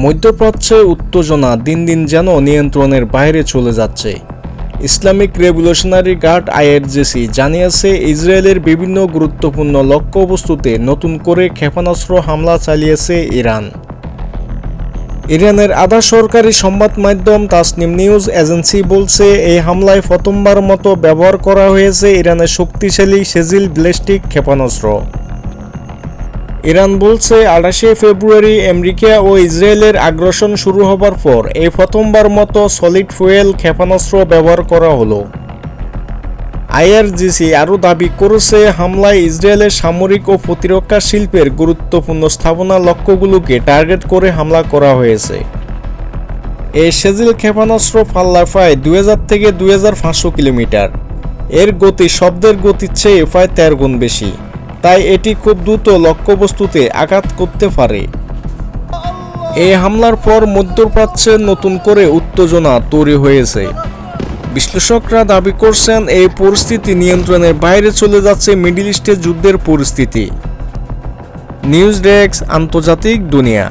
মধ্যপ্রাচ্যে উত্তেজনা দিন দিন যেন নিয়ন্ত্রণের বাইরে চলে যাচ্ছে। ইসলামিক রেভলিউশনারি গার্ড আইআরজিসি জানিয়েছে, ইসরায়েলের বিভিন্ন গুরুত্বপূর্ণ লক্ষ্যবস্তুতে নতুন করে ক্ষেপণাস্ত্র হামলা চালিয়েছে ইরান। ইরানের আধা সরকারি সংবাদ মাধ্যম তাসনিম নিউজ এজেন্সি বলছে, এই হামলায় প্রথমবার মতো ব্যবহার করা হয়েছে ইরানের শক্তিশালী সেজিল ব্যালিস্টিক ক্ষেপণাস্ত্র। ইরান বলছে, 28 ফেব্রুয়ারি আমেরিকা ও ইসরায়েলের আগ্রাসন শুরু হবার পর এই প্রথমবার মতো সলিড ফুয়েল ক্ষেপণাস্ত্র ব্যবহার করা হলো। আইআরজিসি আরও দাবি করেছে, হামলায় ইসরায়েলের সামরিক ও প্রতিরক্ষা শিল্পের গুরুত্বপূর্ণ স্থাপনা লক্ষ্যগুলোকে টার্গেট করে হামলা করা হয়েছে। এই সেজিল ক্ষেপণাস্ত্র পাল্লা প্রায় 2000 থেকে 2500 কিলোমিটার। এর গতি শব্দের গতির চেয়ে প্রায় 13 গুণ বেশি, তাই এটি খুব দ্রুত লক্ষ্যবস্তুতে আঘাত করতে পারে। এই হামলার পর মধ্যপ্রাচ্যে নতুন করে উত্তেজনা তৈরি হয়েছে। বিশ্লেষকরা দাবি করছেন, এই পরিস্থিতি নিয়ন্ত্রণের বাইরে চলে যাচ্ছে মিডল ইস্টে যুদ্ধের পরিস্থিতি। নিউজ ডেস্ক, আন্তর্জাতিক দুনিয়া।